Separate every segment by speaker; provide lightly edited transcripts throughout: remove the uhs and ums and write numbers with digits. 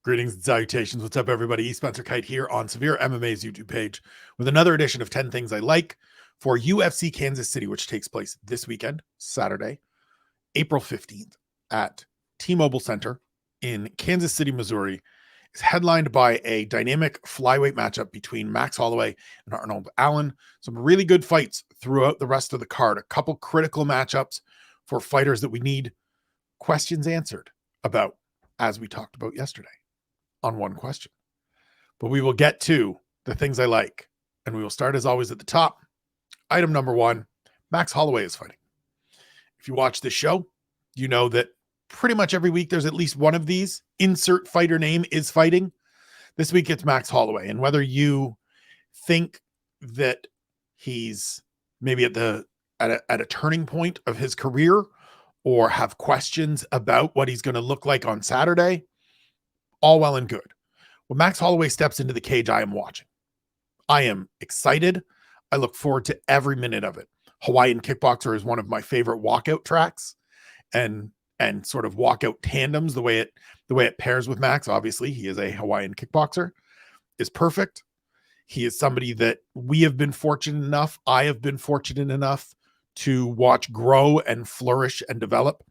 Speaker 1: Greetings and salutations. What's up, everybody? Spencer Kyte here on SevereMMA's YouTube page with another edition of 10 Things I Like for UFC Kansas City, which takes place this weekend, Saturday, April 15th at T-Mobile Center in Kansas City, Missouri. It's headlined by a dynamic flyweight matchup between Max Holloway and Arnold Allen. Some really good fights throughout the rest of the card. A couple critical matchups for fighters that we need questions answered about, as we talked about yesterday on one question. But we will get to the things I like, and we will start as always at the top. Item number one, Max Holloway is fighting. If you watch this show, you know that pretty much every week there's at least one of these. Insert fighter name is fighting. This week it's Max Holloway. And whether you think that he's maybe at a turning point of his career or have questions about what he's going to look like on Saturday, all well and good. When Max Holloway steps into the cage, I am watching. I am excited. I look forward to every minute of it. Hawaiian Kickboxer is one of my favorite walkout tracks and sort of walkout tandems. The way it pairs with Max, obviously, he is a Hawaiian Kickboxer, is perfect. He is somebody that I have been fortunate enough to watch grow and flourish and develop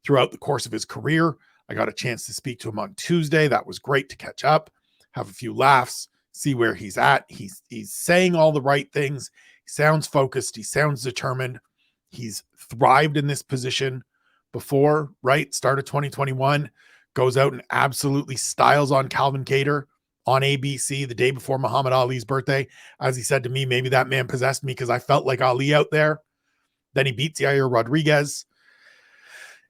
Speaker 1: throughout the course of his career. I got a chance to speak to him on Tuesday. That was great to catch up, have a few laughs, see where he's at. He's saying all the right things. He sounds focused. He sounds determined. He's thrived in this position before, right? Start of 2021, goes out and absolutely styles on Calvin Kattar on ABC the day before Muhammad Ali's birthday. As he said to me, maybe that man possessed me because I felt like Ali out there. Then he beats Yair Rodriguez.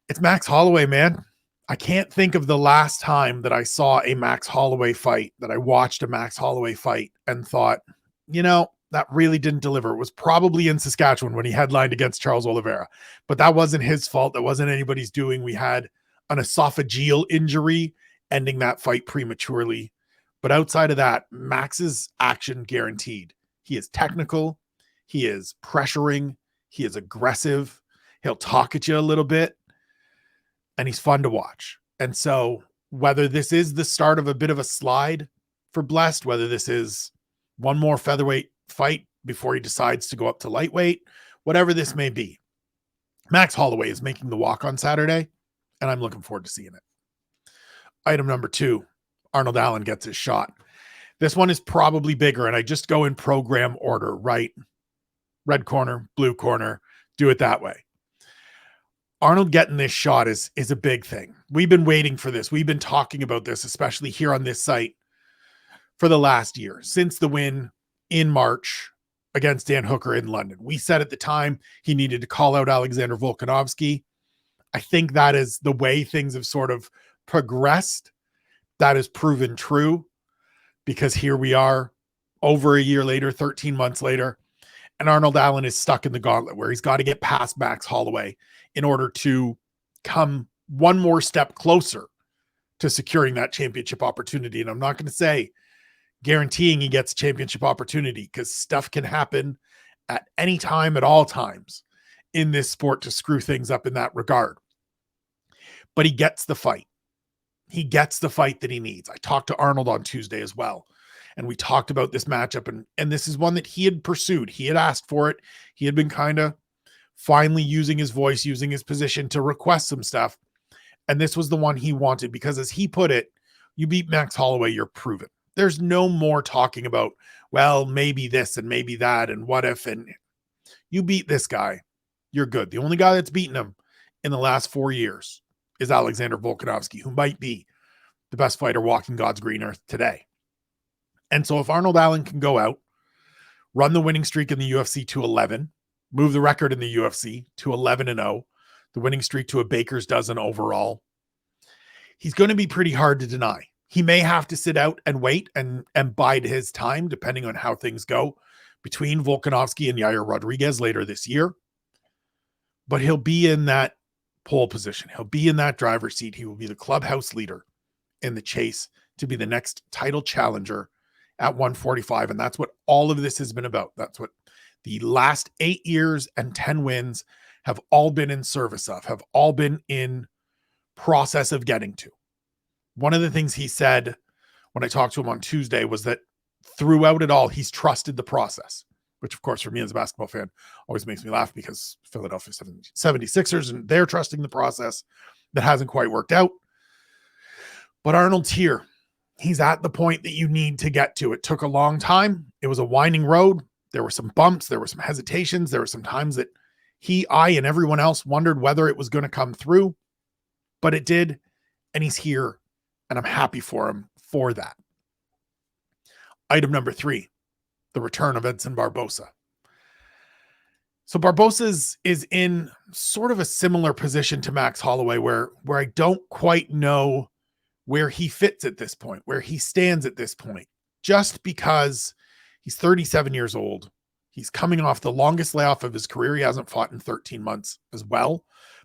Speaker 1: It's Max Holloway, man. I can't think of the last time that I saw a Max Holloway fight, that I watched a Max Holloway fight and thought, that really didn't deliver. It was probably in Saskatchewan when he headlined against Charles Oliveira, but that wasn't his fault. That wasn't anybody's doing. We had an esophageal injury ending that fight prematurely. But outside of that, Max's action guaranteed. He is technical. He is pressuring. He is aggressive. He'll talk at you a little bit. And he's fun to watch. And so whether this is the start of a bit of a slide for Blessed, whether this is one more featherweight fight before he decides to go up to lightweight, whatever this may be, Max Holloway is making the walk on Saturday, and I'm looking forward to seeing it. Item number two, Arnold Allen gets his shot. This one is probably bigger, and I just go in program order, right? Red corner, blue corner, do it that way. Arnold getting this shot is a big thing. We've been waiting for this. We've been talking about this, especially here on this site, for the last year, since the win in March against Dan Hooker in London. We said at the time he needed to call out Alexander Volkanovski. I think that is the way things have sort of progressed. That has proven true, because here we are over a year later, 13 months later, and Arnold Allen is stuck in the gauntlet where he's got to get past Max Holloway in order to come one more step closer to securing that championship opportunity. And I'm not going to say guaranteeing he gets a championship opportunity, because stuff can happen at any time, at all times in this sport to screw things up in that regard. But he gets the fight. He gets the fight that he needs. I talked to Arnold on Tuesday as well, and we talked about this matchup, and this is one that he had pursued. He had asked for it. He had been kind of finally using his voice, using his position to request some stuff. And this was the one he wanted, because as he put it, you beat Max Holloway, you're proven. There's no more talking about, well, maybe this and maybe that and what if, and you beat this guy, you're good. The only guy that's beaten him in the last 4 years is Alexander Volkanovski, who might be the best fighter walking God's green earth today. And so if Arnold Allen can go out, run the winning streak in the UFC to 11, move the record in the UFC to 11-0, the winning streak to a baker's dozen overall, he's going to be pretty hard to deny. He may have to sit out and wait and bide his time, depending on how things go between Volkanovski and Yair Rodriguez later this year. But he'll be in that pole position. He'll be in that driver's seat. He will be the clubhouse leader in the chase to be the next title challenger at 145. And that's what all of this has been about. That's what the last 8 years and 10 wins have all been in service of, have all been in process of getting to. One of the things he said when I talked to him on Tuesday was that throughout it all, he's trusted the process, which of course for me as a basketball fan always makes me laugh because Philadelphia 76ers and they're trusting the process that hasn't quite worked out. But Arnold's here. He's at the point that you need to get to. It took a long time. It was a winding road. There were some bumps. There were some hesitations. There were some times that I, and everyone else wondered whether it was going to come through, but it did. And he's here, and I'm happy for him for that. Item number 3, the return of Edson Barboza. So Barboza is in sort of a similar position to Max Holloway where I don't quite know where he fits at this point, where he stands at this point, just because he's 37 years old. He's coming off the longest layoff of his career. He hasn't fought in 13 months as well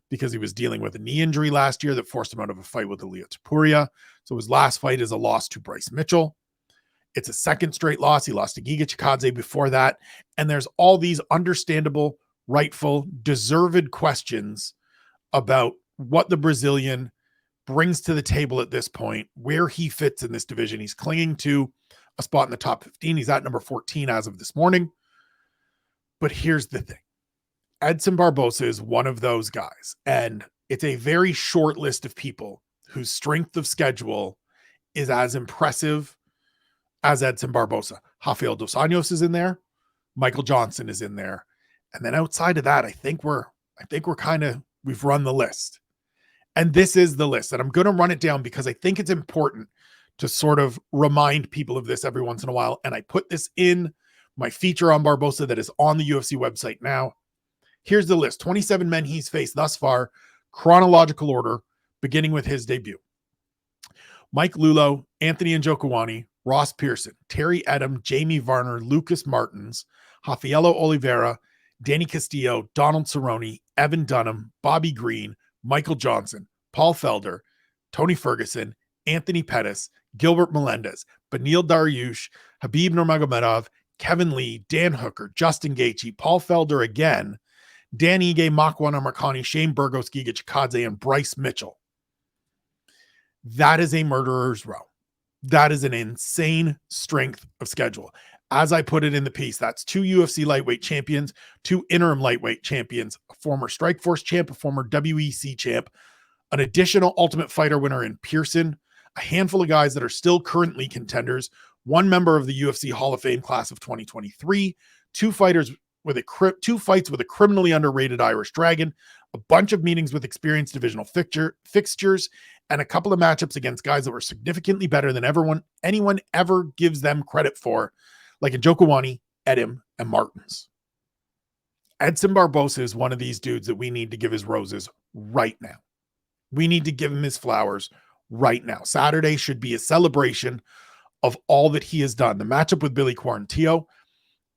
Speaker 1: because he was dealing with a knee injury last year that forced him out of a fight with Ilia Topuria. So his last fight is a loss to Bryce Mitchell. It's a second straight loss. He lost to Giga Chikadze before that. And there's all these understandable, rightful, deserved questions about what the Brazilian brings to the table at this point, where he fits in this division. He's clinging to a spot in the top 15. He's at number 14 as of this morning. But here's the thing. Edson Barboza is one of those guys. And it's a very short list of people whose strength of schedule is as impressive as Edson Barboza. Rafael Dos Anjos is in there. Michael Johnson is in there. And then outside of that, I think we're we've run the list. And this is the list. And I'm going to run it down because I think it's important to sort of remind people of this every once in a while. And I put this in my feature on Barboza that is on the UFC website now. Here's the list. 27 men he's faced thus far, chronological order, beginning with his debut. Mike Lulo, Anthony Njokuani, Ross Pearson, Terry Edom, Jamie Varner, Lucas Martins, Rafaelo Oliveira, Danny Castillo, Donald Cerrone, Evan Dunham, Bobby Green, Michael Johnson, Paul Felder, Tony Ferguson, Anthony Pettis, Gilbert Melendez, Beneil Dariush, Habib Nurmagomedov, Kevin Lee, Dan Hooker, Justin Gaethje, Paul Felder again, Dan Ige, Makwan Amarkani, Shane Burgos, Giga Chikadze, and Bryce Mitchell. That is a murderer's row. That is an insane strength of schedule. As I put it in the piece, that's 2 UFC lightweight champions, 2 interim lightweight champions, a former Strikeforce champ, a former WEC champ, an additional Ultimate Fighter winner in Pearson, a handful of guys that are still currently contenders, 1 member of the UFC Hall of Fame class of 2023, 2 fights with a criminally underrated Irish Dragon, a bunch of meetings with experienced divisional fixtures, and a couple of matchups against guys that were significantly better than anyone ever gives them credit for, like Njokuani, Edom, and Martins. Edson Barboza is one of these dudes that we need to give his roses right now. We need to give him his flowers right now. Saturday should be a celebration of all that he has done. The matchup with Billy Quarantillo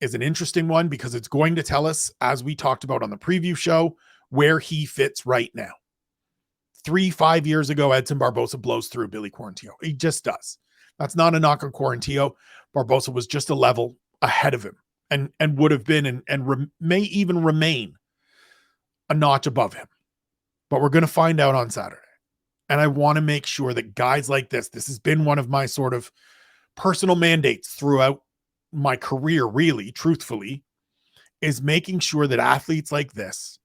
Speaker 1: is an interesting one because it's going to tell us, as we talked about on the preview show, where he fits right now. 3-5 years ago, Edson Barboza blows through Billy Quarantillo. He just does. That's not a knock on Quarantillo. Barboza was just a level ahead of him and would have been and may even remain a notch above him. But we're going to find out on Saturday. And I want to make sure that guys like this has been one of my sort of personal mandates throughout my career, really, truthfully, is making sure that athletes like this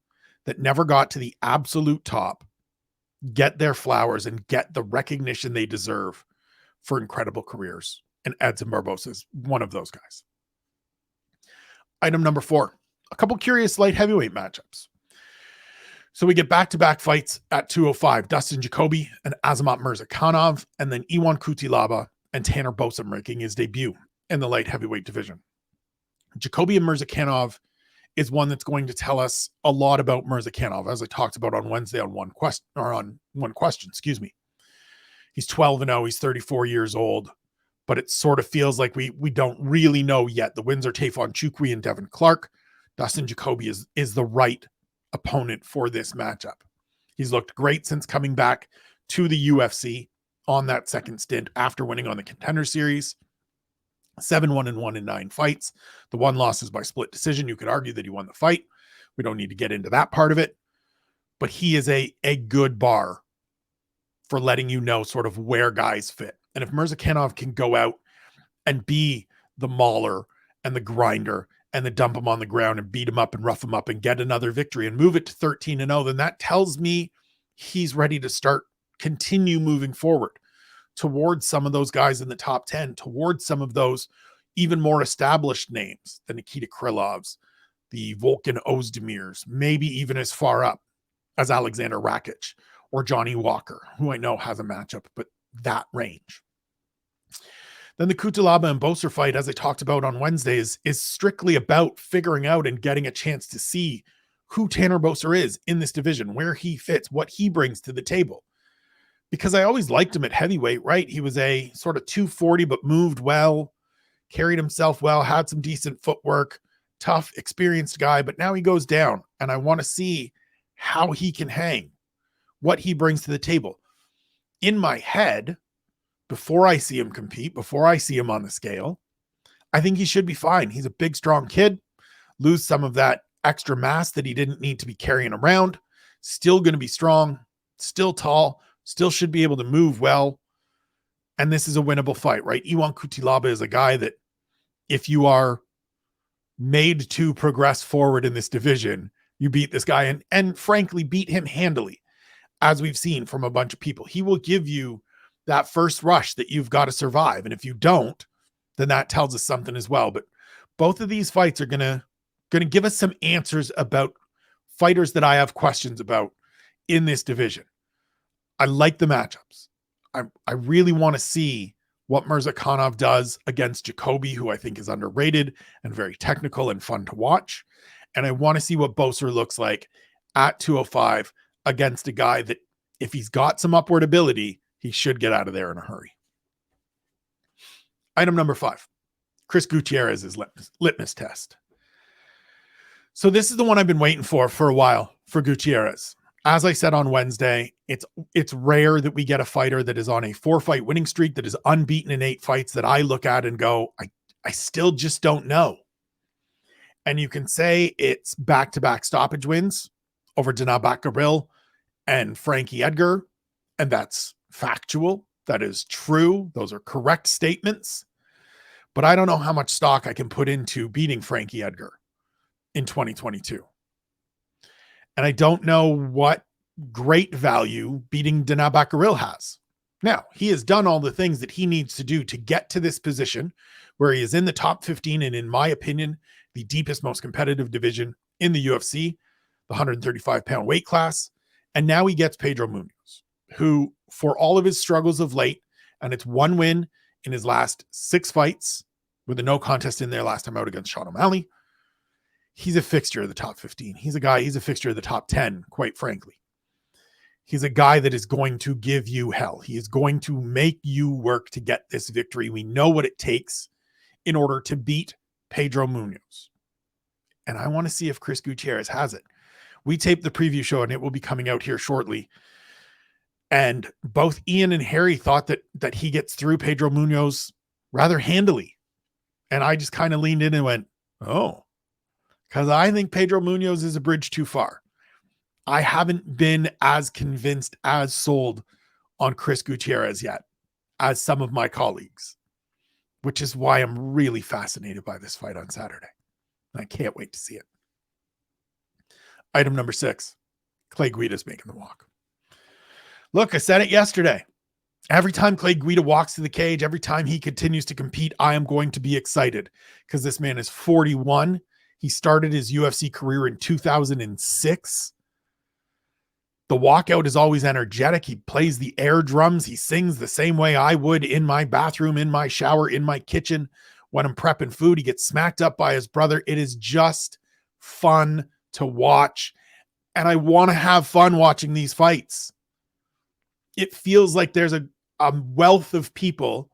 Speaker 1: that never got to the absolute top get their flowers and get the recognition they deserve for incredible careers. And Edson Barboza is one of those guys. Item number 4, a couple curious light heavyweight matchups. So we get back-to-back fights at 205, Dustin Jacoby and Azamat Murzakanov, and then Iwan Kutilaba and Tanner Bosa making his debut in the light heavyweight division. Jacoby and Murzakanov is one that's going to tell us a lot about Murzakanov, as I talked about on Wednesday on one question. He's 12-0. He's 34 years old, but it sort of feels like we don't really know yet. The wins are Tafon Chukwi and Devin Clark. Dustin Jacoby is the right opponent for this matchup. He's looked great since coming back to the UFC on that second stint after winning on the Contender Series. 7-1-1 in 9 fights. The one loss is by split decision. You could argue that he won the fight. We don't need to get into that part of it, but he is a good bar for letting you know sort of where guys fit. And if Mirzakhanov can go out and be the mauler and the grinder and the dump him on the ground and beat him up and rough him up and get another victory and move it to 13-0, then that tells me he's ready to continue moving forward towards some of those guys in the top 10, towards some of those even more established names, the Nikita Krylovs, the Volkan Ozdemirs, maybe even as far up as Alexander Rakic or Johnny Walker, who I know has a matchup, but that range. Then the Cutelaba and Boser fight, as I talked about on Wednesdays, is strictly about figuring out and getting a chance to see who Tanner Boser is in this division, where he fits, what he brings to the table. Because I always liked him at heavyweight, right? He was a sort of 240, but moved well, carried himself well, had some decent footwork, tough, experienced guy, but now he goes down, and I want to see how he can hang, what he brings to the table. In my head, before I see him compete, before I see him on the scale, I think he should be fine. He's a big, strong kid, lose some of that extra mass that he didn't need to be carrying around, still going to be strong, still tall, still should be able to move well. And this is a winnable fight, right? Ion Cutelaba is a guy that if you are made to progress forward in this division, you beat this guy and frankly beat him handily, as we've seen from a bunch of people. He will give you that first rush that you've got to survive. And if you don't, then that tells us something as well. But both of these fights are going to give us some answers about fighters that I have questions about in this division. I like the matchups. I really want to see what Mirzakhanov does against Jacoby, who I think is underrated and very technical and fun to watch. And I want to see what Boser looks like at 205 against a guy that, if he's got some upward ability, he should get out of there in a hurry. Item number 5, Chris Gutierrez's litmus test. So this is the one I've been waiting for a while for Gutierrez. As I said on Wednesday, it's rare that we get a fighter that is on a 4-fight winning streak, that is unbeaten in 8 fights, that I look at and go, I still just don't know. And you can say it's back-to-back stoppage wins over Danabak Gabriel and Frankie Edgar, and that's factual. That is true. Those are correct statements. But I don't know how much stock I can put into beating Frankie Edgar in 2022. And I don't know what great value beating Danabak Gabriel has. Now, he has done all the things that he needs to do to get to this position where he is in the top 15 and, in my opinion, the deepest, most competitive division in the UFC, the 135-pound weight class. And now he gets Pedro Munoz, who, for all of his struggles of late, and it's 1 win in his last 6 fights, with a no contest in there last time out against Sean O'Malley, he's a fixture of the top 15. He's a fixture of the top 10, quite frankly. He's a guy that is going to give you hell. He is going to make you work to get this victory. We know what it takes in order to beat Pedro Munoz. And I want to see if Chris Gutierrez has it. We taped the preview show, and it will be coming out here shortly. And both Ian and Harry thought that he gets through Pedro Munoz rather handily. And I just kind of leaned in and went, oh, because I think Pedro Munoz is a bridge too far. I haven't been as convinced, as sold on Chris Gutierrez yet as some of my colleagues, which is why I'm really fascinated by this fight on Saturday. I can't wait to see it. Item number 6, Clay Guida's making the walk. Look, I said it yesterday. Every time Clay Guida walks to the cage, every time he continues to compete, I am going to be excited because this man is 41. He started his UFC career in 2006. The walkout is always energetic. He plays the air drums. He sings the same way I would in my bathroom, in my shower, in my kitchen when I'm prepping food. He gets smacked up by his brother. It is just fun to watch. And I want to have fun watching these fights. It feels like there's a wealth of people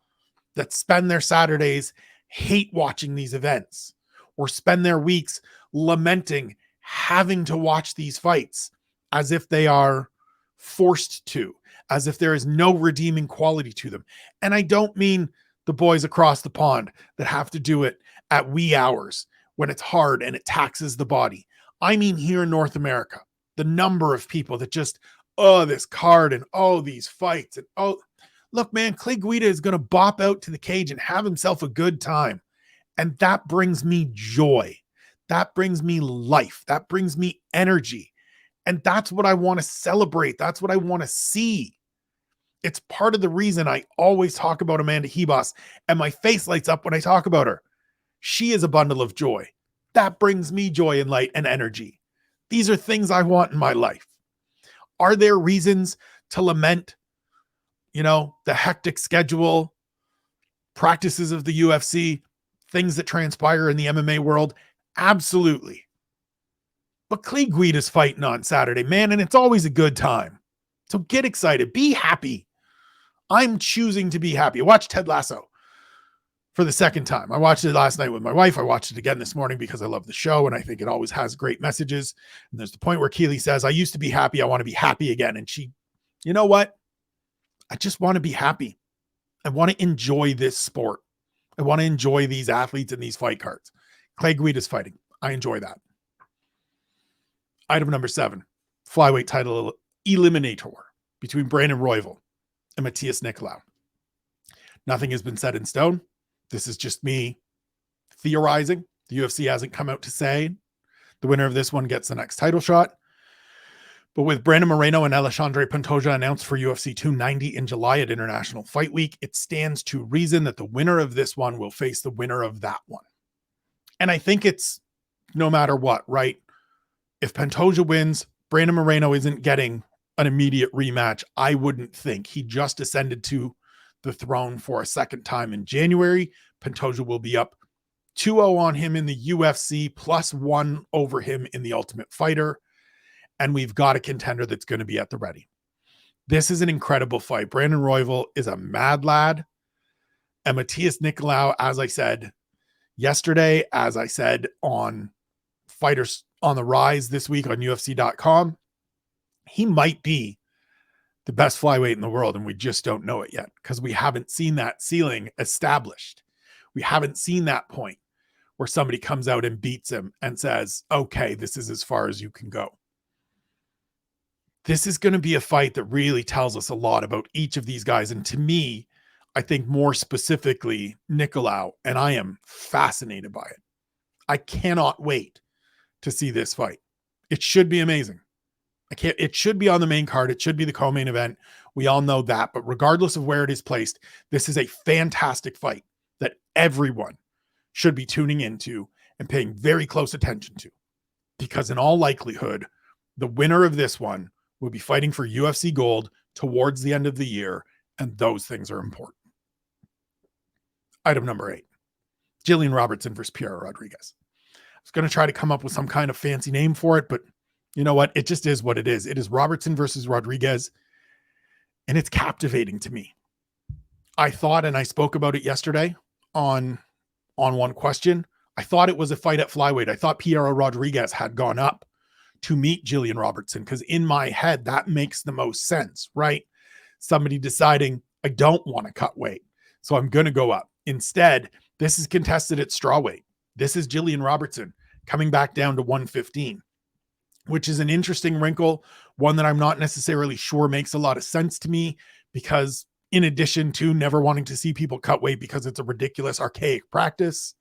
Speaker 1: that spend their Saturdays hate watching these events or spend their weeks lamenting having to watch these fights as if they are forced to, as if there is no redeeming quality to them. And I don't mean the boys across the pond that have to do it at wee hours when it's hard and it taxes the body. I mean here in North America, the number of people that just oh, this card and oh, these fights. And oh, look, man, Clay Guida is going to bop out to the cage and have himself a good time. And that brings me joy. That brings me life. That brings me energy. And that's what I want to celebrate. That's what I want to see. It's part of the reason I always talk about Amanda Hebos, and my face lights up when I talk about her. She is a bundle of joy. That brings me joy and light and energy. These are things I want in my life. Are there reasons to lament, the hectic schedule, practices of the UFC, things that transpire in the MMA world? Absolutely. But Clay Guida's fighting on Saturday, man, and it's always a good time. So get excited. Be happy. I'm choosing to be happy. I watched Ted Lasso for the second time. I watched it last night with my wife. I watched it again this morning because I love the show, and I think it always has great messages. And there's the point where Keely says, I used to be happy. I want to be happy again. And she, you know what? I just want to be happy. I want to enjoy this sport. I want to enjoy these athletes and these fight cards. Clay Guida's fighting. I enjoy that. Item number 7, flyweight title Eliminator between Brandon Royval and Matthias Nicolau. Nothing has been set in stone. This is just me theorizing. The UFC hasn't come out to say the winner of this one gets the next title shot. But with Brandon Moreno and Alexandre Pantoja announced for UFC 290 in July at International Fight Week, it stands to reason that the winner of this one will face the winner of that one. And I think it's no matter what, right? If Pantoja wins, Brandon Moreno isn't getting an immediate rematch. I wouldn't think. He just ascended to the throne for a second time in January. Pantoja will be up 2-0 on him in the UFC, +1 over him in the Ultimate Fighter. And we've got a contender that's going to be at the ready. This is an incredible fight. Brandon Royval is a mad lad. And Matthias Nicolau, as I said yesterday, as I said on Fighters on the Rise this week on UFC.com, he might be the best flyweight in the world, and we just don't know it yet because we haven't seen that ceiling established. We haven't seen that point where somebody comes out and beats him and says, okay, this is as far as you can go. This is going to be a fight that really tells us a lot about each of these guys. And to me, I think more specifically Nicolau, and I am fascinated by it. I cannot wait to see this fight. It should be amazing. It should be on the main card. It should be the co-main event. We all know that, but regardless of where it is placed, this is a fantastic fight that everyone should be tuning into and paying very close attention to, because in all likelihood, the winner of this one will be fighting for UFC gold towards the end of the year, and those things are important. Item number 8, Jillian Robertson versus Piera Rodriguez. I was going to try to come up with some kind of fancy name for it, but you know what? It just is what it is. It is Robertson versus Rodriguez, and it's captivating to me. I thought, and I spoke about it yesterday on One Question, I thought it was a fight at flyweight. I thought Piera Rodriguez had gone up to meet Jillian Robertson because in my head, that makes the most sense, right? Somebody deciding, I don't want to cut weight, so I'm going to go up. Instead, this is contested at strawweight. This is Jillian Robertson coming back down to 115. Which is an interesting wrinkle, one that I'm not necessarily sure makes a lot of sense to me, because in addition to never wanting to see people cut weight because it's a ridiculous, archaic practice,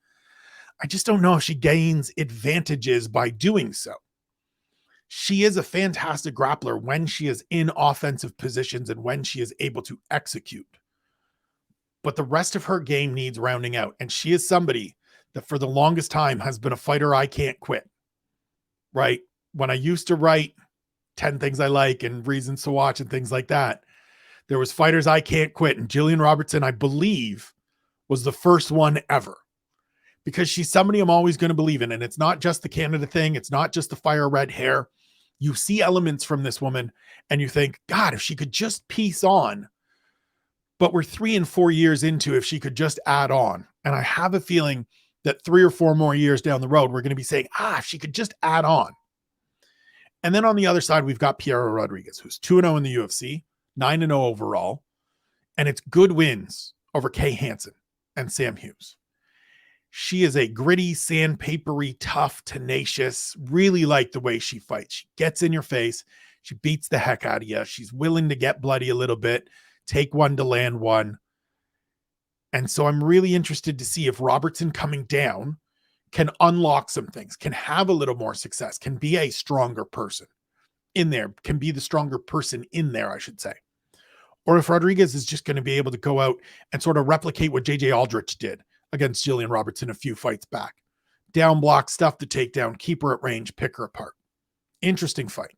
Speaker 1: I just don't know if she gains advantages by doing so. She is a fantastic grappler when she is in offensive positions and when she is able to execute. But the rest of her game needs rounding out, and she is somebody that for the longest time has been a fighter I can't quit, right? When I used to write 10 things I like and reasons to watch and things like that, there was fighters I can't quit. And Jillian Robertson, I believe, was the first one ever, because she's somebody I'm always going to believe in. And it's not just the Canada thing. It's not just the fire red hair. You see elements from this woman and you think, God, if she could just piece on, but we're 3 and 4 years into, if she could just add on. And I have a feeling that 3 or 4 more years down the road, we're going to be saying, if she could just add on. And then on the other side, we've got Piera Rodriguez, who's 2-0 in the UFC, 9-0 overall. And it's good wins over Kay Hansen and Sam Hughes. She is a gritty, sandpapery, tough, tenacious, really like the way she fights. She gets in your face. She beats the heck out of you. She's willing to get bloody a little bit, take one to land one. And so I'm really interested to see if Robertson coming down can unlock some things, can have a little more success, can be a stronger person in there, can be the stronger person in there, I should say. Or if Rodriguez is just going to be able to go out and sort of replicate what JJ Aldrich did against Jillian Robertson a few fights back. Down block, stuff to take down, keep her at range, pick her apart. Interesting fight.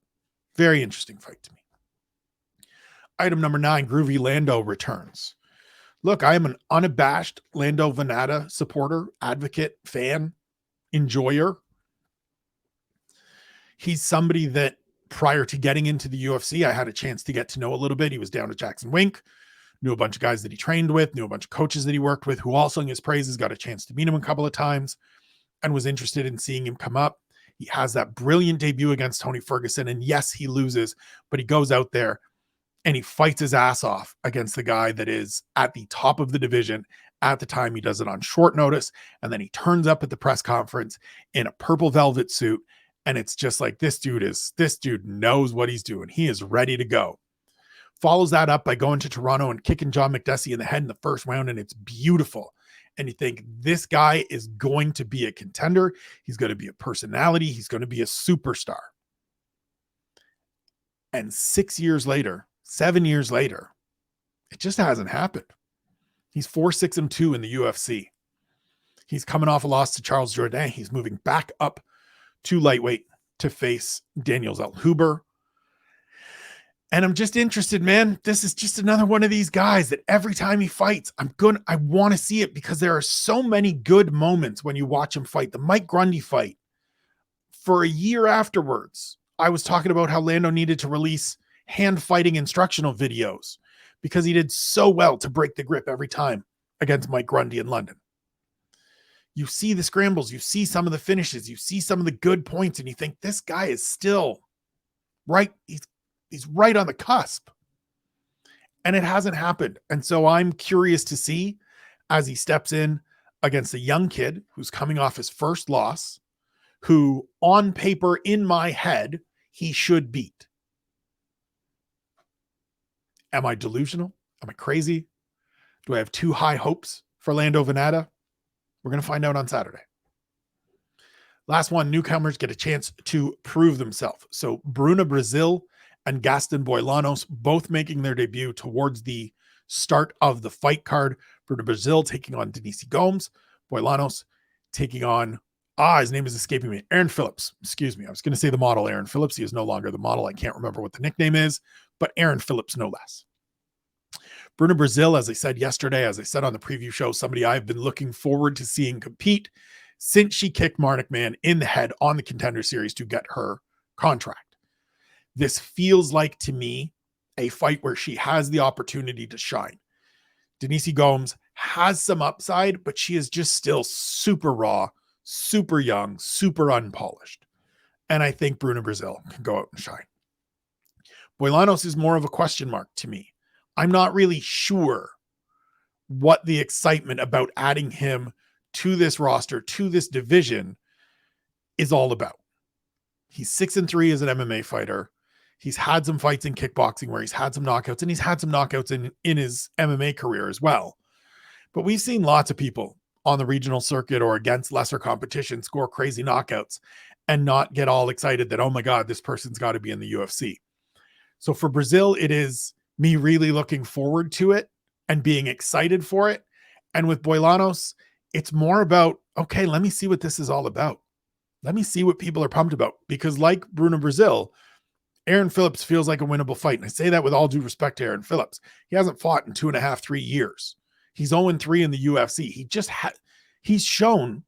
Speaker 1: Very interesting fight to me. Item number 9, Groovy Lando returns. Look, I am an unabashed Lando Venata supporter, advocate, fan, enjoyer. He's somebody that prior to getting into the UFC, I had a chance to get to know a little bit. He was down at Jackson Wink, knew a bunch of guys that he trained with, knew a bunch of coaches that he worked with who all sung his praises, got a chance to meet him a couple of times and was interested in seeing him come up. He has that brilliant debut against Tony Ferguson. And yes, he loses, but he goes out there and he fights his ass off against the guy that is at the top of the division at the time. He does it on short notice. And then he turns up at the press conference in a purple velvet suit. And it's just like, this dude knows what he's doing. He is ready to go. Follows that up by going to Toronto and kicking John McDessie in the head in the first round. And it's beautiful. And you think this guy is going to be a contender. He's going to be a personality. He's going to be a superstar. And 7 years later, it just hasn't happened. He's 4-6-2 in the UFC. He's coming off a loss to Charles Jourdain. He's moving back up to lightweight to face Daniel Zellhuber. And I'm just interested, man. This is just another one of these guys that every time he fights, I want to see it because there are so many good moments when you watch him fight. The Mike Grundy fight, for a year afterwards, I was talking about how Lando needed to release hand fighting instructional videos because he did so well to break the grip every time against Mike Grundy in London. You see the scrambles, you see some of the finishes, you see some of the good points, and you think this guy is still right. He's right on the cusp. And it hasn't happened. And so I'm curious to see as he steps in against a young kid who's coming off his first loss, who on paper in my head, he should beat. Am I delusional? Am I crazy? Do I have too high hopes for Lando Venata? We're going to find out on Saturday. Last one, newcomers get a chance to prove themselves. So Bruna Brazil and Gaston Boilanos both making their debut towards the start of the fight card. Bruna Brazil taking on Denise Gomes. Boilanos taking on, his name is escaping me, Aaron Phillips. Excuse me. I was going to say the model Aaron Phillips. He is no longer the model. I can't remember what the nickname is, but Aaron Phillips no less. Bruna Brazil, as I said yesterday, as I said on the preview show, somebody I've been looking forward to seeing compete since she kicked Marnik Man in the head on the Contender Series to get her contract. This feels like, to me, a fight where she has the opportunity to shine. Denise Gomes has some upside, but she is just still super raw, super young, super unpolished. And I think Bruna Brazil can go out and shine. Boilanos is more of a question mark to me. I'm not really sure what the excitement about adding him to this roster, to this division, is all about. He's 6-3 as an MMA fighter. He's had some fights in kickboxing where he's had some knockouts, and he's had some knockouts in his MMA career as well. But we've seen lots of people on the regional circuit or against lesser competition score crazy knockouts and not get all excited that, oh my God, this person's got to be in the UFC. So for Brazil, it is me really looking forward to it and being excited for it. And with Boilanos, it's more about, okay, let me see what this is all about. Let me see what people are pumped about. Because like Bruna Brazil, Aaron Phillips feels like a winnable fight. And I say that with all due respect to Aaron Phillips. He hasn't fought in 2.5, 3 years. He's 0-3 in the UFC. He just he's shown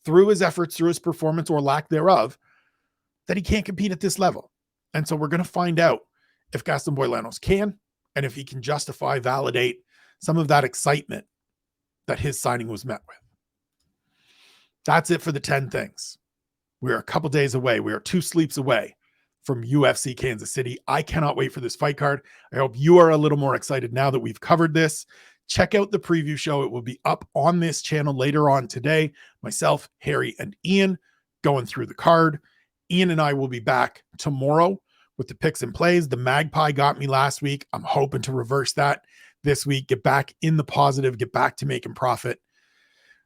Speaker 1: through his efforts, through his performance or lack thereof, that he can't compete at this level. And so we're going to find out if Gaston Boilanos can, and if he can justify, validate some of that excitement that his signing was met with. That's it for the 10 things. We're a couple days away. We are 2 sleeps away from UFC Kansas City. I cannot wait for this fight card. I hope you are a little more excited now that we've covered this. Check out the preview show. It will be up on this channel later on today. Myself, Harry, and Ian going through the card. Ian and I will be back tomorrow with the picks and plays. The Magpie got me last week. I'm hoping to reverse that this week, get back in the positive, get back to making profit.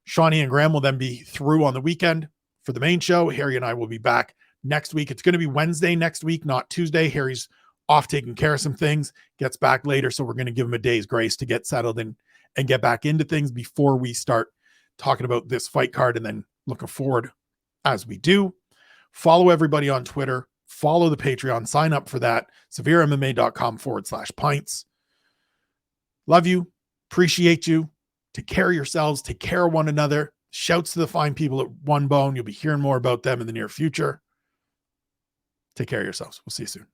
Speaker 1: Shawnee and Graham will then be through on the weekend for the main show. Harry and I will be back next week. It's going to be Wednesday next week, not Tuesday. Harry's off taking care of some things, gets back later. So we're going to give him a day's grace to get settled in and get back into things before we start talking about this fight card, and then looking forward as we do. Follow everybody on Twitter, follow the Patreon, sign up for that, SevereMMA.com/pints. Love you, appreciate you. Take care of yourselves, take care of one another. Shouts to the fine people at One Bone. You'll be hearing more about them in the near future. Take care of yourselves. We'll see you soon.